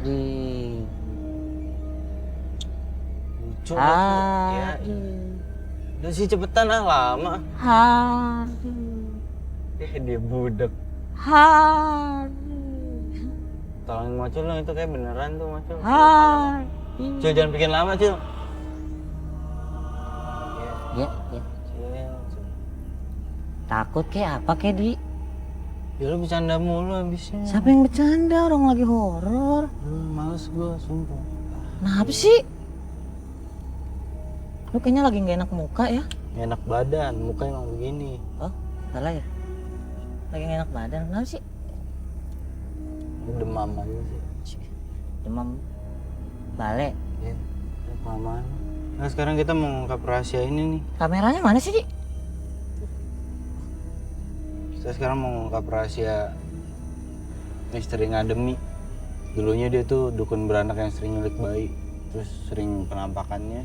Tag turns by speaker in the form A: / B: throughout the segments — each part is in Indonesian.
A: Di lucu
B: ya.
A: Udah sih cepetan ah, lama. Dia budak. Tolongin Macul lo, itu kayak beneran tuh Macul. Cil, jangan bikin lama Cil.
B: Ya.
A: Cil.
B: Takut kayak apa kayak Di?
A: Ya lu bercanda mulu abisnya.
B: Siapa yang bercanda? Orang lagi horor.
A: Males gua, sumpah.
B: Kenapa sih? Lu kayaknya lagi gak enak muka ya?
A: Gak enak badan, muka emang begini.
B: Oh, salah ya? Lagi gak enak badan, kenapa sih?
A: Demam aja sih.
B: Demam balik.
A: Ya, demaman. Nah sekarang kita mau ngungkap rahasia ini nih.
B: Kameranya mana sih, Di?
A: Kita sekarang mau ngungkap rahasia misteri Ngademi. Dulunya dia tuh dukun beranak yang sering nyulik bayi. Terus sering penampakannya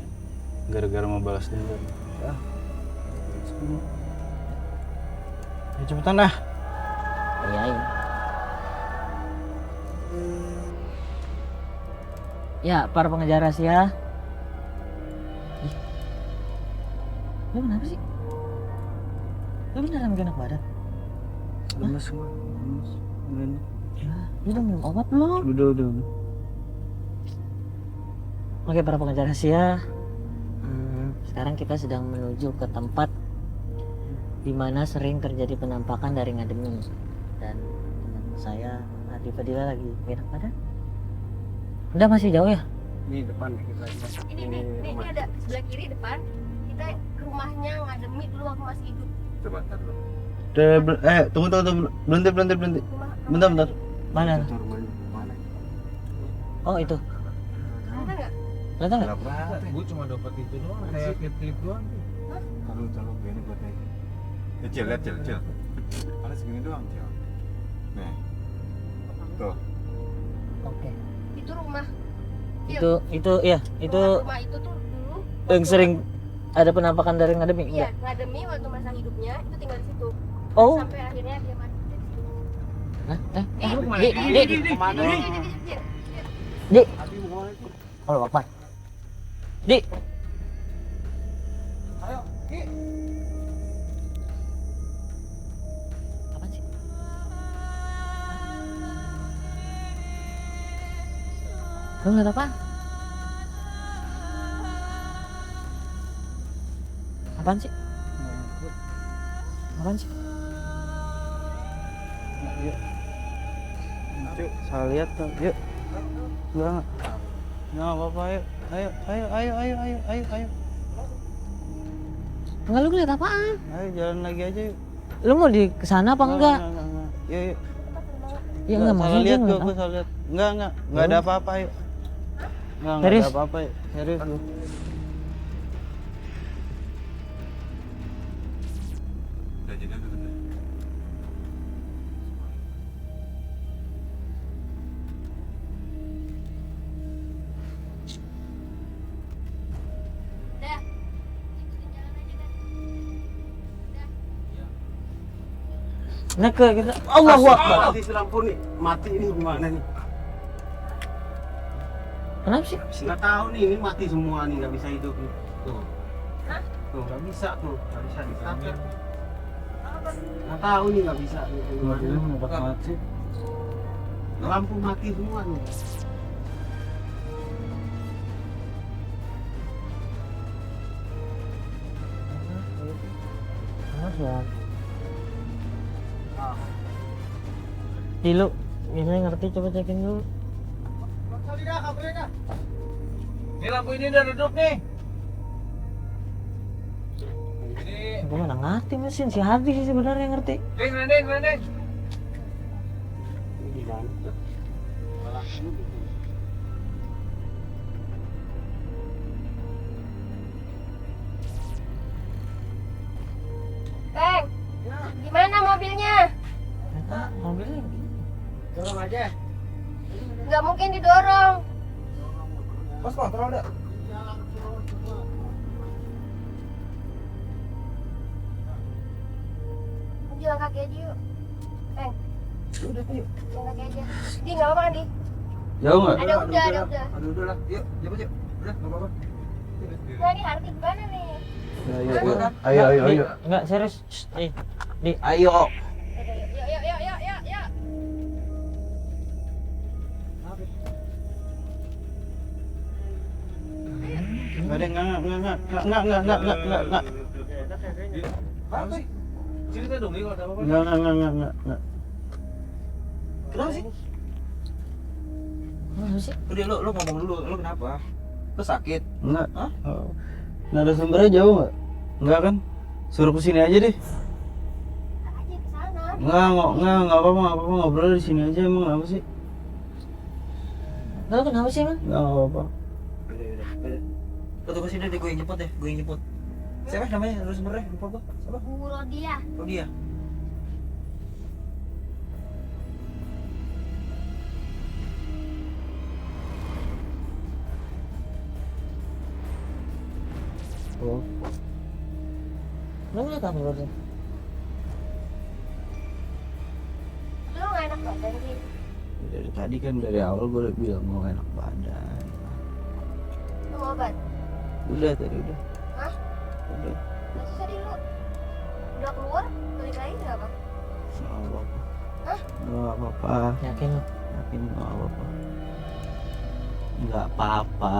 A: gara-gara mau balas dendam. Ya cepetan dah.
B: Iya. Ya, para pengejar rahasia. Ih. Lu kenapa sih? Lu beneran gak enak badan?
A: Lemes gua, lemes.
B: Ya, lu udah minum obat belum?
A: Udah.
B: Oke, para pengejar rahasia. Sekarang kita sedang menuju ke tempat di mana sering terjadi penampakan dari Ngademi. Dan teman saya, Adi Fadila, lagi gak enak badan. Udah masih jauh ya?
A: Ini depan kita.
C: Ini ada sebelah kiri depan. Kita ke rumahnya Ngademi dulu waktu masih hidup.
A: Tunggu. Berhenti.
C: Rumah
A: Bentar.
B: Mana?
A: Mana?
B: Oh, itu.
C: Kelihatan nggak?
B: Kelihatan nggak?
D: Gue cuma dapat itu doang, kayak klip doang.
E: Taruh gini buat Cil, lihat Cil. Ada segini doang, Cil. Nih. Tuh.
B: Oke.
C: Itu rumah.
B: Itu ya, itu
C: Rumah itu tuh dulu.
B: yang sering ada penampakan dari Ngademi.
C: Iya, Ngademi waktu masa hidupnya itu tinggal di situ.
B: Oh.
C: Sampai akhirnya dia mati di situ.
B: Hah?
A: Kemana?
B: Di. Oh, apa? Di.
A: Ayo, Ki.
B: Apaan sih? Lu ngeliat apa? Apaan sih? Apaan sih?
A: Yuk. Cuk, salah lihat tuh. Yuk. Enggak. Enggak apa-apa, ayo. Ayo.
B: Enggak, lu ngeliat apaan?
A: Ayo jalan lagi aja yuk.
B: Lu mau di kesana apa enggak?
A: Enggak. Yuk.
B: Ya enggak
A: Salah
B: maksudnya
A: lihat
B: dia
A: gua,
B: ngeliat apa?
A: salah lihat. Enggak ada apa-apa, yuk. Enggak
B: Serius?
A: ada apa-apa, yuk. Serius gua.
E: Udah jadi udah.
C: Udah. Ikutin jalan aja dah.
B: Nah ke kita. Allahu Akbar.
A: Mati lampu nih. Mati ini gimana nih?
B: Kenapa sih?
A: Enggak tahu nih, ini mati semua nih, enggak bisa hidup nih. Tuh.
C: Hah?
A: Tuh, enggak bisa tuh. Enggak bisa di-starter. Enggak tahu nih, enggak bisa nih. Gimana? Mati. Lampu mati semua nih.
B: Ya. Di lu biasanya ngerti, coba cekin dulu.
D: Ini lampu ini udah redup nih. Ini,
B: Gue mana ngerti mesin, si Hardi sih sebenarnya ngerti.
D: Neng.
A: Ini gimana?
C: Bang, gimana mobilnya?
B: Mobilnya
A: Dorong aja.
C: Nggak mungkin didorong.
A: Pas kontrol deh.
C: Jalan kaki aja yuk. Bang,
A: Udah yuk.
C: jalan kaki aja. Di nggak apa-apa kan, Di?
A: Jauh nggak?
C: Ada udah.
D: Ada udah lah. Yuk, cepet yuk. Udah, enggak apa-apa.
C: Nah, ini Hardi gimana nih?
A: Ayo.
B: Enggak serius. Shh, di
A: Ayo.
C: Yuk.
A: Nggak deh, nggak.
D: Apa sih? Cerita dong nih kalau ada apa-apa.
A: Nggak.
D: Kenapa sih?
B: mana sih?
D: Udah lu ngomong dulu, lu kenapa? Lu sakit?
A: Nggak.
D: Hah?
A: Oh. Narasumbernya jauh nggak? Nggak kan? Suruh kesini aja deh.
C: Aja ke sana.
A: Nggak apa-apa, ngobrol di sini aja. Emang apa sih?
B: Lo kenapa sih emang?
A: Nggak apa-apa.
D: Udah. Lu tunggu sini deh, gue yang jemput deh, gue yang jemput. Siapa namanya? Lu sebenarnya lupa gua. Siapa?
C: Bu Rodia.
D: Oh dia.
A: Oh.
B: Lo ngeliat apa barusan?
C: Lu nggak enak badan sih.
A: Dari tadi kan dari awal gue udah bilang mau enak badan.
C: Lu mau obat?
A: Udah tadi udah.
C: Hah?
A: Udah.
C: Terus tadi lu udah keluar, balik lagi nggak apa?
A: Nggak apa-apa.
C: Hah?
A: Nggak apa-apa.
B: Yakin lo?
A: Yakin nggak apa-apa. Nggak apa-apa.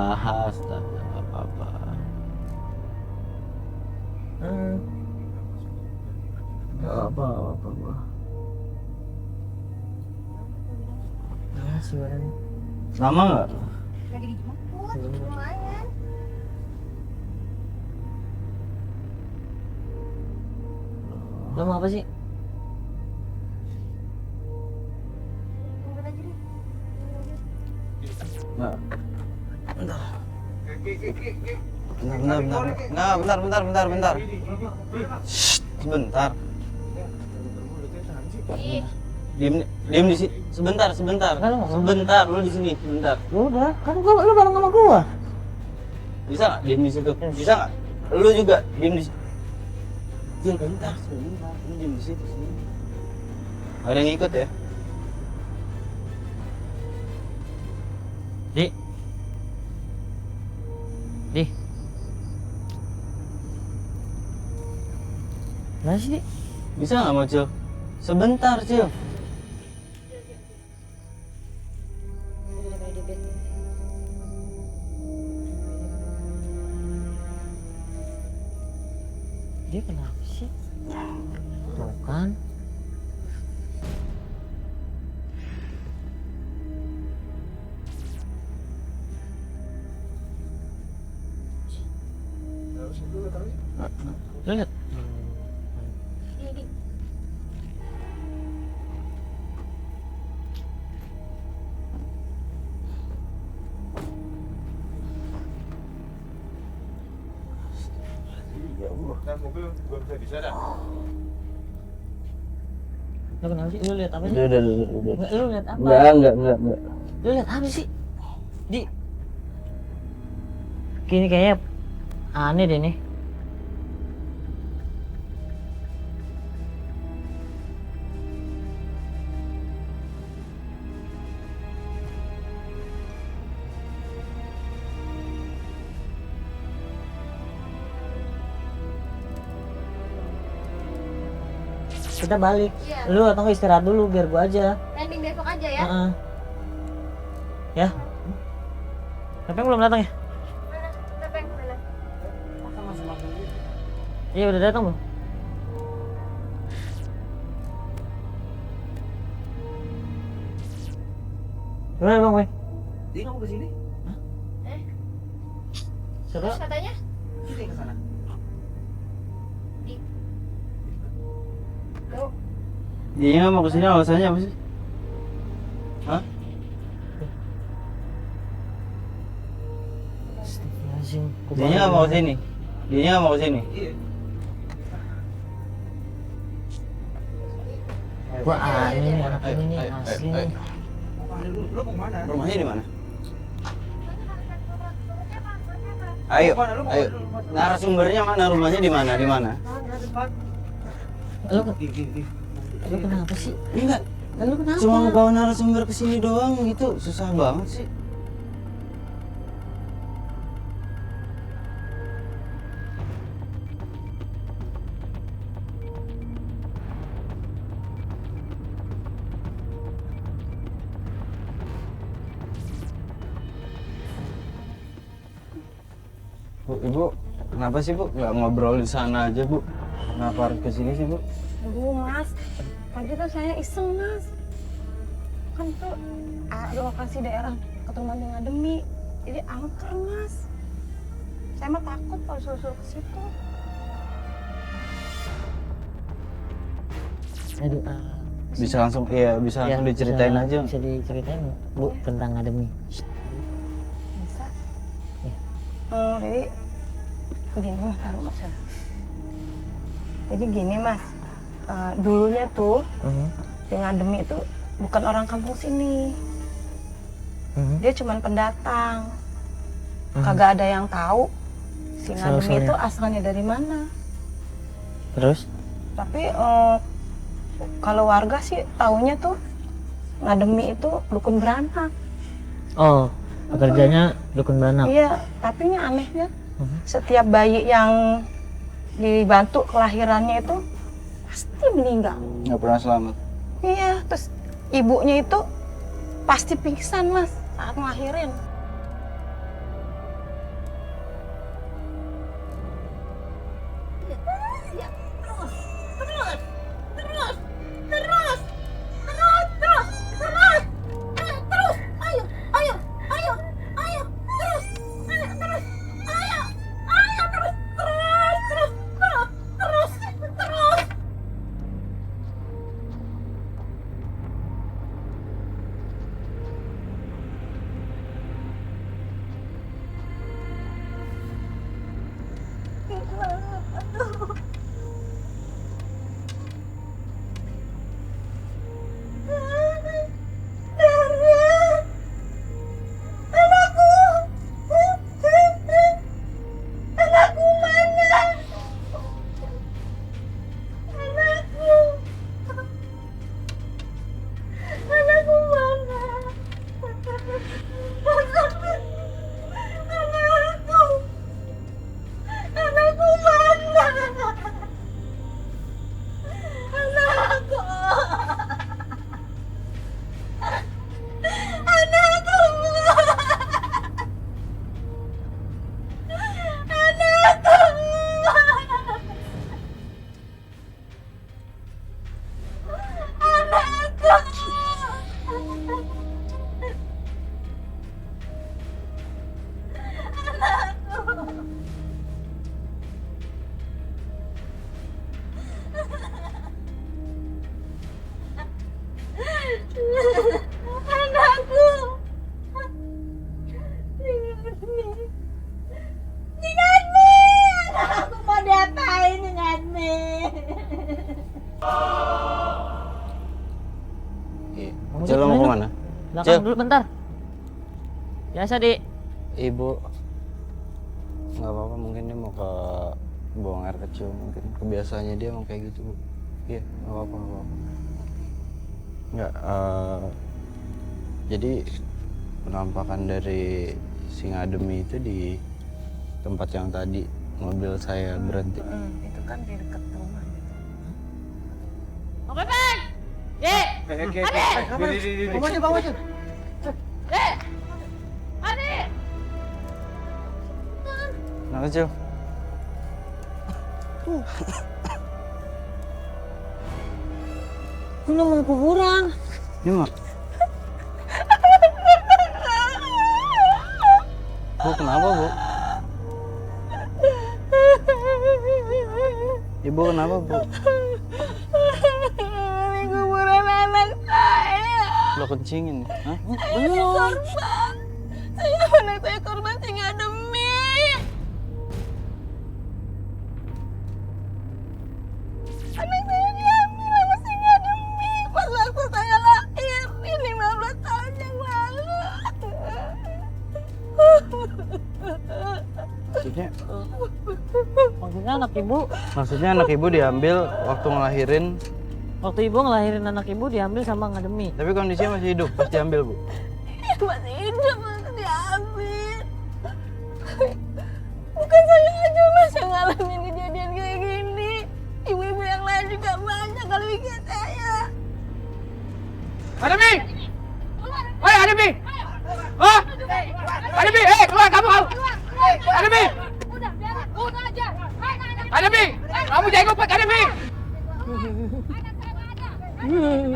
A: Astaga, nggak apa-apa. Nggak apa-apa gua.
B: Nah, sih badannya.
A: Lama nggak?
C: Lagi dijemput, lumayan.
B: Lo mau apa sih?
C: Tungguin aja deh.
A: Nggak. Bentar. Shh, sebentar.
C: Ih,
A: Diam di sini. Sebentar.
B: Kan lu ngomong.
A: Sebentar, lu di sini, sebentar.
B: Udah, kan lu bareng sama gua.
A: Bisa nggak diam di situ? Bisa nggak? Lu juga diam di situ. Sebentar. Lu diam di situ. Ada yang ikut ya?
B: Di. Mana sih, Di?
A: Bisa nggak mau Cil? Sebentar Cil.
B: Dia kenapa sih? Tuh kan. Lu lihat.
C: di.
A: Ya Allah.
E: Nah, mobil gua bisa dah.
B: Lu kenapa sih? Lu lihat apa sih?
A: Udah.
B: Nggak, lu lihat apa?
A: Enggak.
B: Lu lihat apa sih? Di. Kini kayaknya aneh deh nih. Kita balik.
C: Iya.
B: Lu atau nggak istirahat dulu biar gua aja.
C: Landing besok aja ya.
B: Heeh. Ya. Tapi belum datang ya?
C: Mana? Siapa yang mana?
B: Iya udah datang belum? Gimana bang, Boy?
D: Dia kamu ke sini?
B: Seru?
C: Terus katanya?
D: Kita yang ke sana.
C: Tuh.
A: Dia nggak mau kesini alasannya apa sih? Hah?
B: Astagfirullahaladzim.
A: Dia nggak mau kesini. Dia nggak mau kesini.
D: Iya.
B: Gua aneh nih anak ini nih asli nih.
D: Lu mau mana?
A: Rumahnya di mana? Ayo. Narasumbernya mana? Rumahnya di mana?
B: Lu kenapa sih?
A: Enggak.
B: Lalu kenapa?
A: Cuma bawa narasumber ke sini doang gitu, susah banget sih. Bu, Ibu, kenapa sih Bu? Nggak ngobrol di sana aja Bu? Kenapa harus ke sini sih Bu?
C: Aduh mas, tadi tuh saya iseng mas. Kan tuh lokasi daerah keturunan dengan demi, jadi angker mas. Saya mah takut kalau suruh ke situ.
B: Aduh,
A: Bisa langsung, iya bisa langsung diceritain aja.
B: Bisa diceritain Bu tentang ngademi.
C: Bisa.
B: Ya.
C: Jadi gini mas, taruh mas ya. Jadi gini mas, dulunya tuh dengan demi itu bukan orang kampung sini. Dia cuman pendatang. Kagak ada yang tahu si Ngademi itu asalnya dari mana.
B: Terus?
C: Tapi kalau warga sih taunya tuh Ngademi itu dukun beranak.
B: Oh, pekerjaannya dukun beranak.
C: Iya, tapi ini anehnya setiap bayi yang dibantu kelahirannya itu pasti meninggal.
A: Nggak pernah selamat.
C: Iya, terus ibunya itu pasti pingsan mas saat ngelahirin.
A: Cel, mau kemana?
B: Belakang dulu bentar. Biasa di.
A: Ibu nggak apa-apa, mungkin dia mau ke buang air kecil, mungkin kebiasaannya dia emang kayak gitu Bu. Iya, nggak apa-apa, nggak apa-apa. Nggak, jadi penampakan dari Singademi itu di tempat yang tadi mobil saya berhenti.
C: Itu kan di dekat rumah.
B: Oke, Bang. Ye.
D: Bawa aja.
B: Adik.
A: Anak kecil.
B: Ini mau kuburan.
A: Ini mah. Bu, kenapa Bu? Ibu kenapa Bu?
C: Ini kuburan anak saya.
A: Lo kencingin? Hah?
C: Korban. Anak saya korban Singademi. Anak saya diambil sama Singademi pas waktu saya lahir 15 tahun yang lalu.
B: Maksudnya anak ibu.
A: Maksudnya anak ibu diambil waktu ngelahirin
B: Waktu ibu ngelahirin anak ibu diambil sama ngademi.
A: Tapi kondisinya masih hidup, pas diambil bu.
C: Masih hidup, masih diambil. Bukan saya aja mas yang ngalamin kejadian kayak gini. Ibu-ibu yang lain juga banyak kalau bikin saya.
F: Ademi! Hei Ademi! Oh! Ademi! Keluar kamu! Ademi!
G: Udah aja.
F: Ademi! Kamu jangan ngumpet Ademi!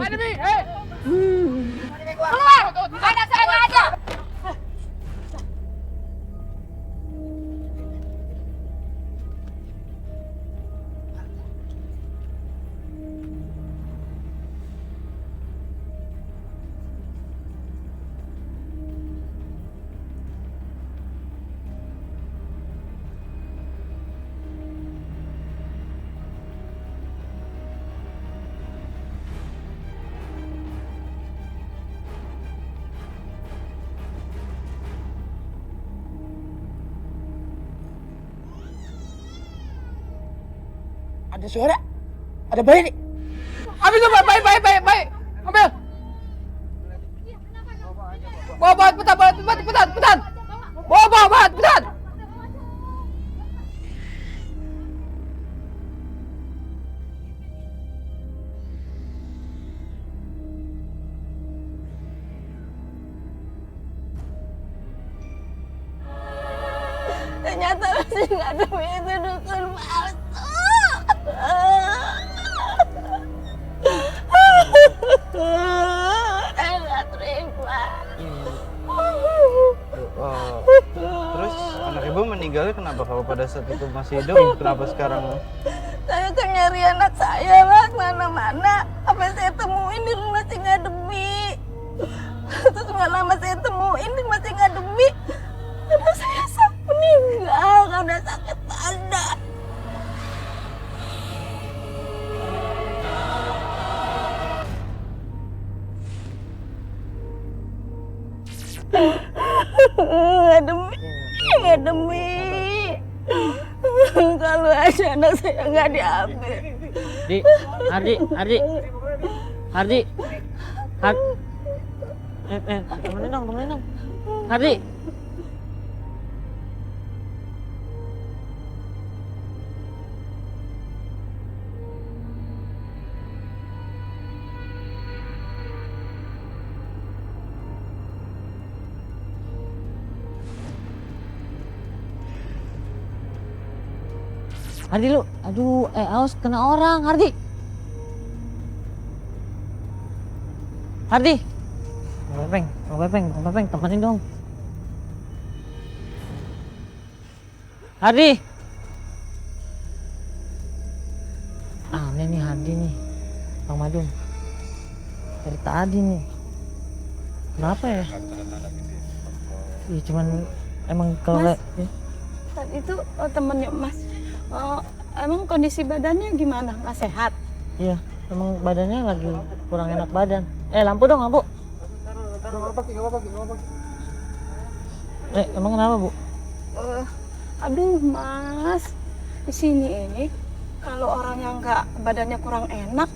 F: Ademi!
G: Keluar! Anak saya nggak ada.
F: Ada suara. Ada bayi nih. Ambil tuh bayi. Ambil. Bawa cepetan. Bawa cepetan.
C: Ternyata masih nggak ada itu dukun palsu. Saya nggak terima.
A: Terus anak ibu meninggalnya kenapa? Kalau pada saat itu masih hidup, kenapa sekarang?
C: Saya kan nyari anak saya mas mana-mana. Apa saya temuin di rumah si Ngademi. Terus nggak lama saya temuin di rumah si Ngademi. Anak saya meninggal karena sakit panas. Nggak demi. Kalau aja anak saya nggak diambil.
B: Hardi. Temenin dong. Hardi. Hardi lu, aduh, awas kena orang, Hardi. Bang Pepeng, temenin dong. Hardi. Aneh nih Hardi nih, Bang Madun. Dari tadi nih. Kenapa ya? Iya cuman emang kalau
C: Mas, tadi itu temennya Mas. Emang kondisi badannya gimana? Nggak sehat?
B: iya, emang badannya lagi kurang enak badan. Lampu dong, lampu. Emang kenapa, Bu?
C: Aduh, Mas. Di sini ini kalau orang yang nggak badannya kurang enak,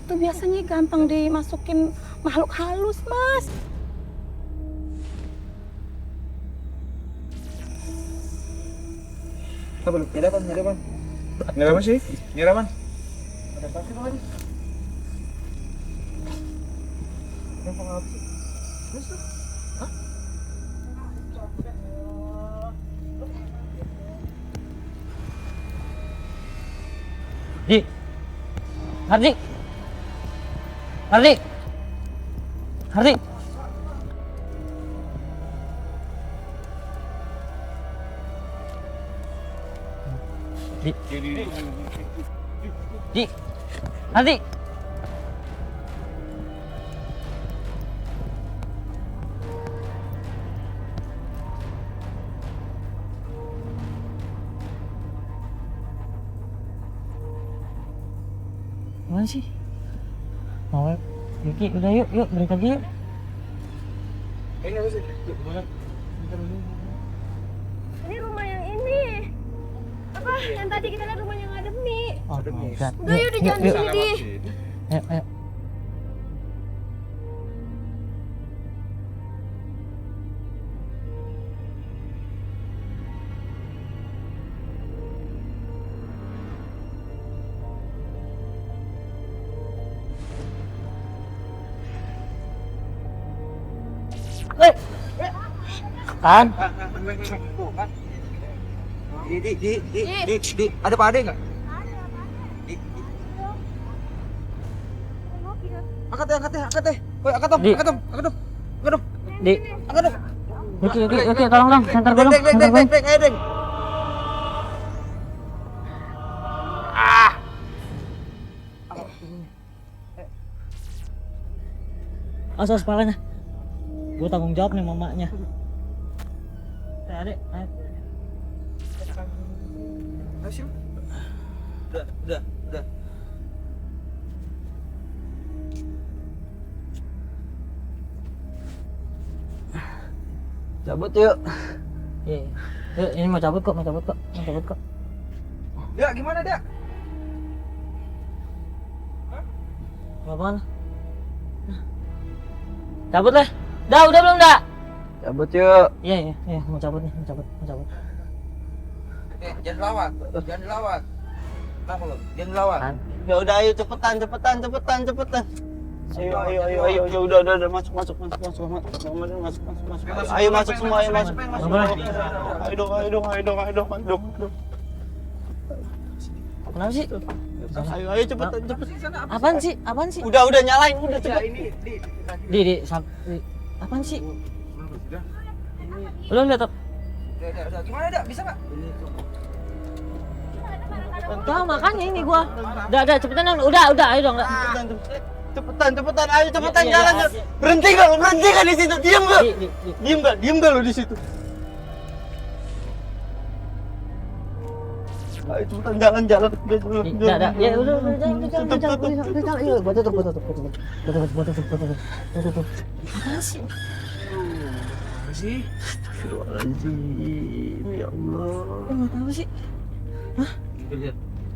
C: tuh biasanya gampang dimasukin makhluk halus, Mas.
E: Apa lu? Nyari apa sih? Nyari apa? Ada apa sih tadi? Yang apa sih? Hah?
B: Hardi. Hardi. Gimana sih? Mau Yuki, udah yuk balik lagi yuk.
E: Ini apa sih?
G: Ini rumah yang ini. Apa yang tadi kita lihat rumah yang Ademi.
B: Oh my god.
G: Udah yuk di jangan di sini.
B: Ayo, ayo. Kan?
D: Di, ada Pak Ade nggak? Angkat deh, angkat deh, angkat deh. Woi, angkat dong,
B: Di.
D: angkat dong, angkat dong, angkat dong,
B: Di.
D: angkat dong.
B: Oke, tolong dong, center gue dong.
D: Deng,
B: Center gue.
D: ayo deng.
B: Asos kepalanya. Gue tanggung jawab nih mamanya. Adik, ayo.
D: Ayo sih. Udah.
A: Cabut yuk.
B: Iya. Yuk, ini mau cabut kok.
D: Dia gimana dia?
B: Mau kemana? Cabut lah. Udah belum dah?
A: Cabut yuk.
B: Iya, mau cabut nih, mau cabut.
D: Jangan lawat. Kenapa lo? Jangan lawat.
B: Kan?
A: Ya udah ayo cepetan. Ayo udah masuk. Ayo masuk semua. Ayo dong.
B: Kenapa sih?
A: Ayo cepetan.
B: Apaan sih?
A: Udah nyalain udah cepet.
B: Di, apaan sih? Belum lihat.
D: Udah. Gimana dah? Bisa nggak?
B: Tahu makanya ini gua. Udah, cepetan dong. Udah, ayo dong.
A: Cepetan, ayo cepetan
B: Iya,
A: jalan.
B: iya.
A: Berhenti enggak di situ? Diam enggak?
B: Di.
A: Diam enggak lu di situ? Ayo cepetan jalan.
B: Udah. Ya udah, jalan. Iya, gua tutup. Apaan sih?
A: Astagfirullahaladzim, ya Allah.
B: Enggak tahu sih.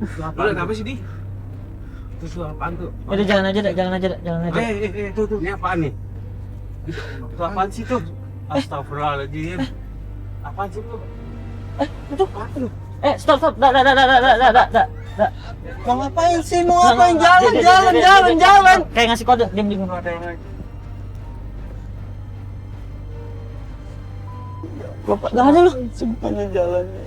E: Udah kenapa sih, Di? Itu suara apaan tuh?
B: Udah jalan aja.
E: Tuh. Ini apaan nih? Itu apaan sih tuh? Astagfirullahaladzim. Apaan sih tuh?
B: Itu. Stop. Dah.
A: Mau ngapain sih? Jalan.
B: Kayak ngasih kode, diam.
A: Bapak
B: Gak ada lu.
A: semuanya jalannya.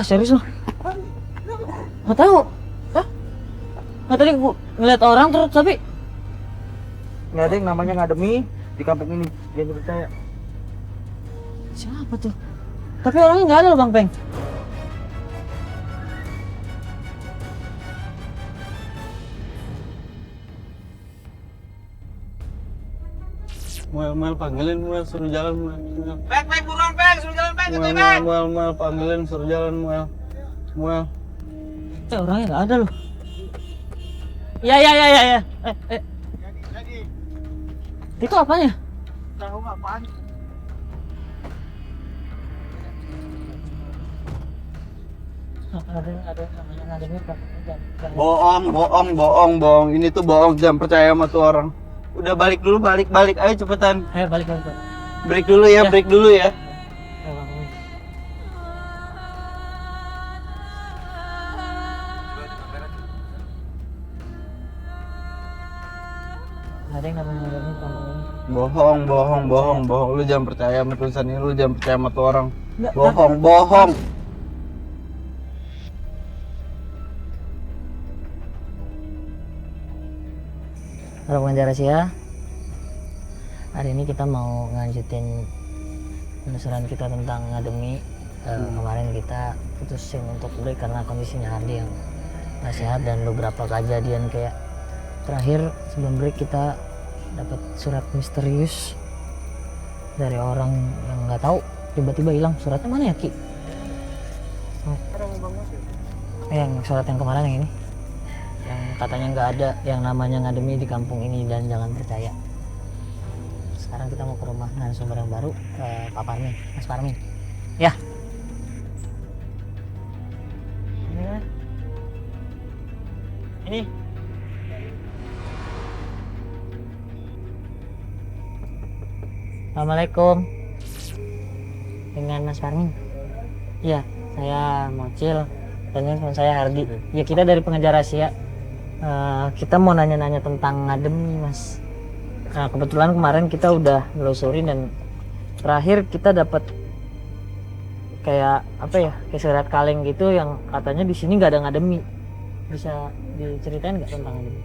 B: Serius lu? Gak tahu. Nggak, tadi gua ngeliat orang terus tapi
D: Nggak ada yang namanya ngademi di kampung ini. Jangan percaya.
B: siapa tuh? Tapi orangnya nggak ada loh Bang Peng.
A: Muel panggilin Muel suruh jalan Muel.
D: Peng, buruan Peng, suruh jalan Peng,
A: Muel panggilin suruh jalan Muel.
B: Orangnya nggak ada loh. Ya. Itu apanya?
D: Tahu apaan?
B: Ada namanya ngademir Bang.
A: Bohong. Ini tuh bohong, jangan percaya sama tuh orang. Udah balik dulu, balik. Ayo cepetan.
B: Ayo balik.
A: Break dulu ya.
B: Ya. Ayo Bang. Ada yang namanya ngademir kampung ini.
A: Bohong. Lu jangan percaya sama tulisan ini, lu jangan percaya sama tuh orang.
B: Nggak,
A: Bohong.
B: Halo pengajar rahasia. Hari ini kita mau nganjutin penelusuran kita tentang ngademi. Kemarin kita putusin untuk break karena kondisinya Hardi yang nggak sehat dan beberapa kejadian kayak terakhir sebelum break kita dapat surat misterius dari orang yang nggak tahu tiba-tiba hilang. Suratnya mana ya Ki? Yang surat yang kemarin yang ini. Yang katanya nggak ada yang namanya ngademi di kampung ini dan jangan percaya. Sekarang kita mau ke rumah narasumber yang baru, Pak Parmin, Mas Parmin. Ya. Ini kan? Ini. Assalamualaikum. Dengan Mas Farmin. Iya, saya Mocil. Dan ini teman saya Hardi. Ya, kita dari pengejar rahasia. Kita mau nanya-nanya tentang ngadem nih, Mas. Nah, kebetulan kemarin kita udah nelusurin dan terakhir kita dapat kayak apa ya, kayak surat kaleng gitu yang katanya di sini nggak ada ngademi. Bisa diceritain nggak tentang ngademi?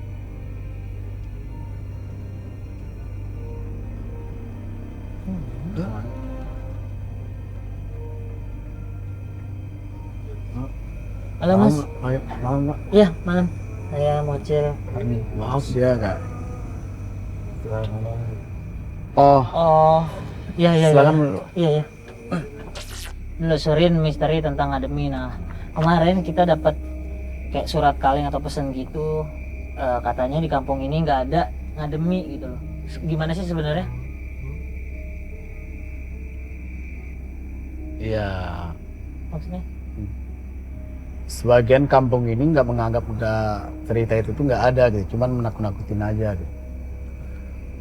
B: Halo Mas.
E: Ayo, malam Pak.
B: Iya malam. Saya Mocil.
E: Maaf ya kak.
B: Oh, iya iya.
E: Silakan
B: iya.
E: dulu.
B: Iya iya. Nelusurin misteri tentang ngademi. Nah, kemarin kita dapat kayak surat kaleng atau pesan gitu. Katanya di kampung ini nggak ada ngademi gitu loh. Gimana sih sebenarnya?
F: Iya.
B: Maksudnya?
F: Sebagian kampung ini nggak menganggap udah cerita itu tuh nggak ada gitu, cuman menakut-nakutin aja gitu.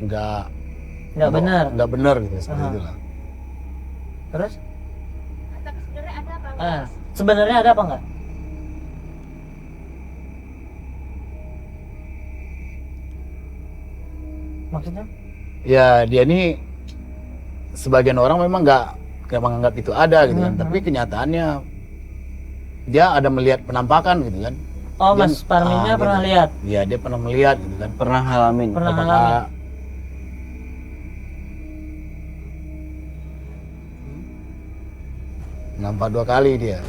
B: Nggak benar.
F: Nggak benar gitu seperti
B: Aha.
F: itu lah.
B: Terus?
G: Tapi sebenarnya ada apa enggak?
B: Sebenarnya ada apa nggak? Maksudnya?
F: Ya dia ini sebagian orang memang nggak menganggap itu ada gitu kan, tapi kenyataannya dia ada melihat penampakan gitu kan.
B: Oh,
F: Dia-
B: Mas Parminnya
F: dia-
B: pernah lihat?
F: Iya dia pernah melihat gitu kan.
A: Pernah ngalamin.
B: Pernah
F: Apakah-
B: ngalamin?
F: Nampak 2 kali dia.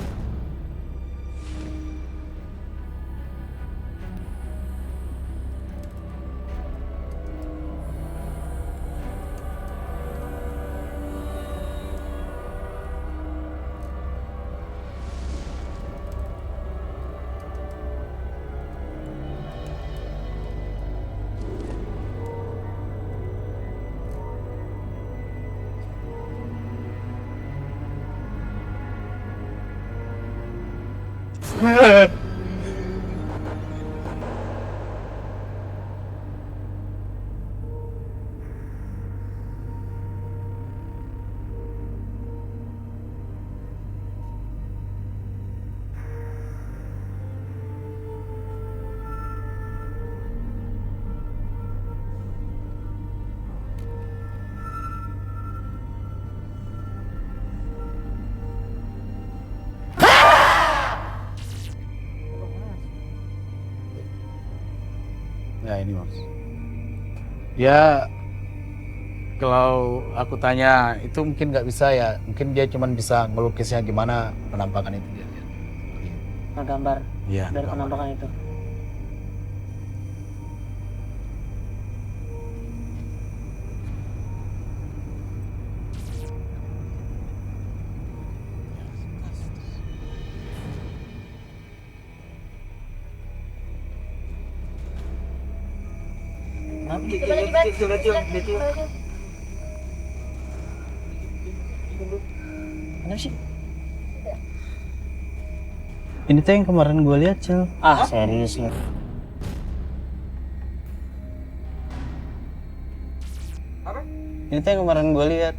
F: Ya ini mas. Ya kalau aku tanya itu mungkin nggak bisa ya. Mungkin dia cuma bisa ngelukisnya gimana penampakan itu dia.
B: Gambar
F: Iya.
B: dari penampakan itu. Mana sih?
A: Ini tuh yang kemarin gue lihat, Cil.
B: Ah, serius lu.
A: Ini tuh yang kemarin gue lihat.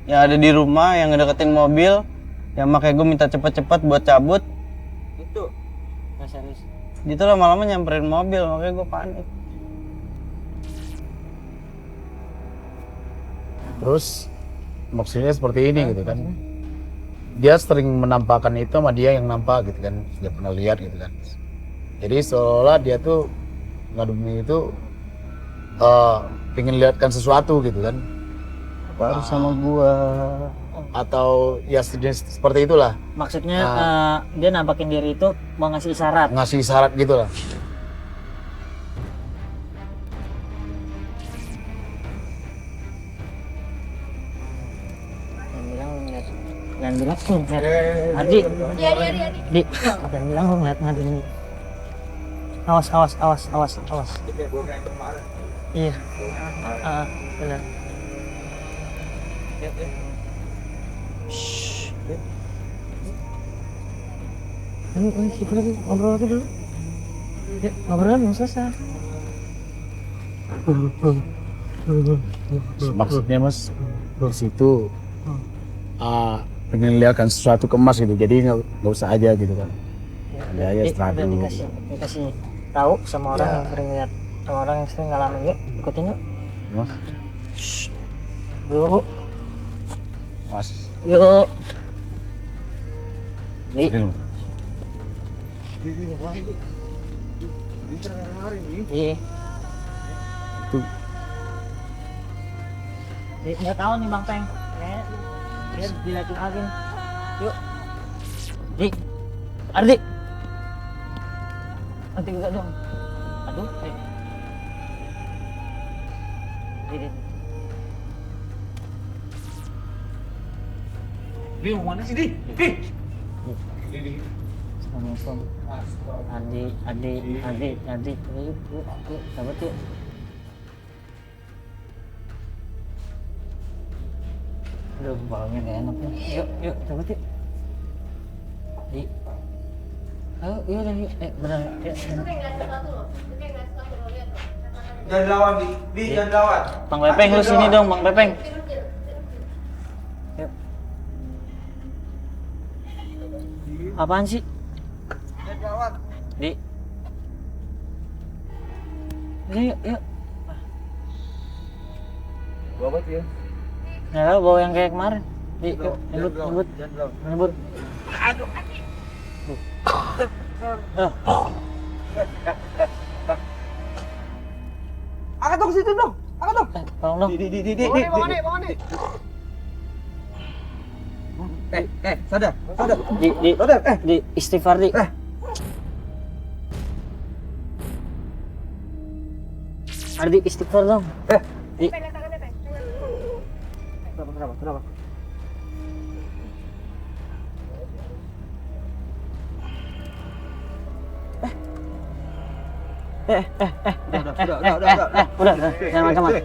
A: Yang ada di rumah, yang ngedeketin mobil, yang makanya gue minta cepet-cepet buat cabut.
D: Itu.
B: Nggak serius.
A: Gitu lama-lama nyamperin mobil, makanya gue panik.
F: Terus maksudnya seperti ini gitu kan. Dia sering menampakkan itu sama dia yang nampak gitu kan. Dia pernah lihat gitu kan. Jadi seolah dia tuh ngademi itu pengen lihatkan sesuatu gitu kan.
A: Baru sama gue.
F: Atau ya sejenis seperti itulah.
B: Maksudnya dia nampakin diri itu mau ngasih isyarat.
F: Ngasih isyarat gitu lah.
B: Dan bilang tuh ngeliat Ardi,
G: Iya, iya.
B: Di, dan bilang lu ngeliat ngadu ini. Awas, awas, awas, awas, awas. Iya. Benar. Shh. Kita lagi ngobrol lagi dulu. Yuk, ngobrol belum selesai.
F: Maksudnya mas di situ pengen lihatkan sesuatu ke mas gitu, jadi nggak usah aja gitu kan. Ada aja setelah
B: Udah
F: dulu.
B: dikasih tahu sama orang
F: Ya.
B: yang sering lihat, sama orang yang sering ngalamin. Yuk, ikutin yuk.
F: Mas,
B: Yuk,
F: mas.
B: yuk. Nih,
F: Ini,
B: iya.
F: itu
B: Nggak tahu nih Bang Peng. Dia dilihatin lagi. Yuk. Dik. Ardi. Nanti juga dong. Aduh. Ini.
D: Di mana sih, Di? Di.
B: Assalamualaikum. Adik. Yuk, sahabat yuk. Aduh, baunya gak enak nih. Yuk, sahabat yuk. Di. Ayo, yuk. Benar. Yuk.
D: Jangan lawan, Di jangan lawan.
B: Bang Pepeng lu sini dong, Bang Pepeng. Yuk. Apaan sih?
D: Jangan lawan.
B: Di. Yuk.
D: Gua apa sih ya?
B: Nggak tahu bau yang kayak kemarin. Di, yuk, nyebut.
D: Aduh. Angkat dong situ dong. Angkat dong.
B: Tolong dong.
D: Di. Sadar.
B: Di istighfar di. Ardi istighfar dong. Di.
D: Kenapa?
B: Udah, jangan macam-macam.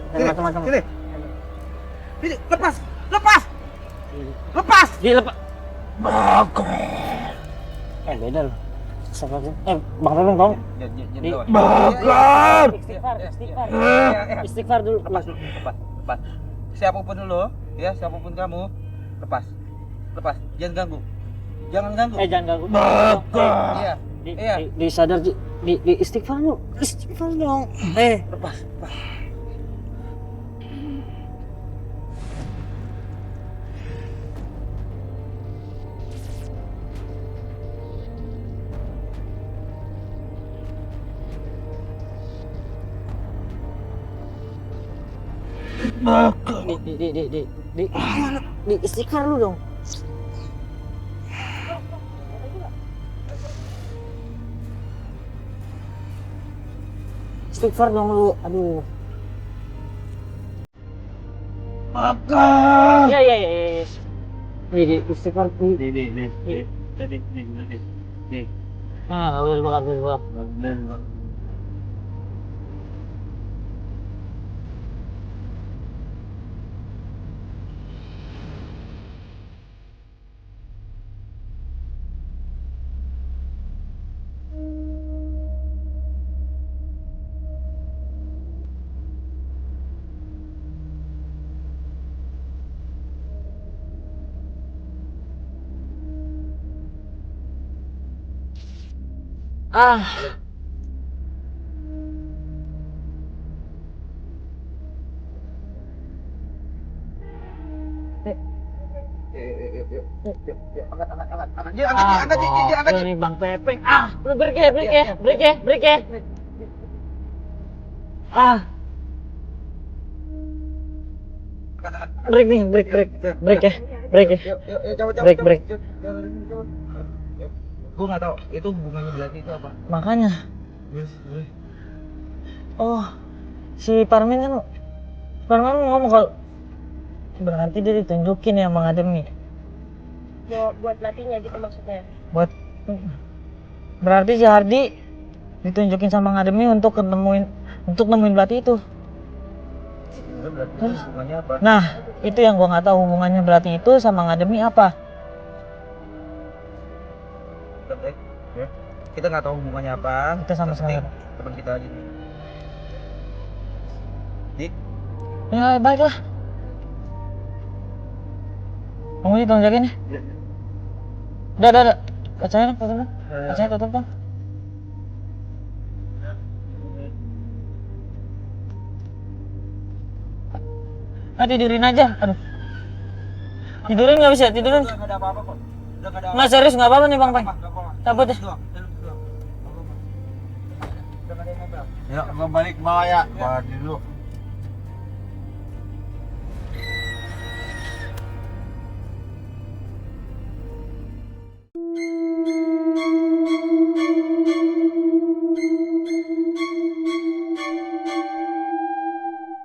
D: Sini, lepas.
B: Di lepas. Beda loh. Bang Pepeng tolong. Di. Istighfar dulu.
D: Lepas. Siapapun dulu, ya, siapapun kamu, lepas. Jangan ganggu.
B: Jangan ganggu.
D: Iya.
B: Di sadar di istighfar dulu. Istighfar dong.
D: Lepas.
B: Di istighfar lu dong. Istighfar dong lu. Aduh.
F: makan.
B: Ya. Di istighfar. Di. Udah makan.
D: Angkat.
B: Ini Bang Pepeng. Lu break ya. Break nih, break ya. Break.
D: Gue nggak tahu itu hubungannya berarti itu apa.
B: Makanya. Oh, si Parmin ngomong kalau berarti dia ditunjukin ya Bang Ademi.
C: Buat latihnya gitu maksudnya.
B: Berarti si Hardi ditunjukin sama Bang Ademi untuk nemuin belati itu.
D: Berarti hubungannya apa?
B: Nah, itu yang gua nggak tahu hubungannya belati itu sama Bang Ademi apa.
D: Kita nggak tahu hubungannya apa.
B: Kita sama sekali.
D: Teman kita aja. Dik,
B: Ya baiklah. Kamu sih tolong jagain ya. Udah. Kacanya tutup bang. Kacanya tutup bang. Tidurin aja. Aduh. Tidurin nggak bisa, tidurin.
D: nggak ada apa-apa kok. Udah nggak ada
B: Nggak serius nggak apa-apa nih bang Pai.
D: apa-apa.
B: Cabut ya.
D: Doang. Udah nggak ada yang nempel.
E: Ya, balik bawah ya. Bawa dulu.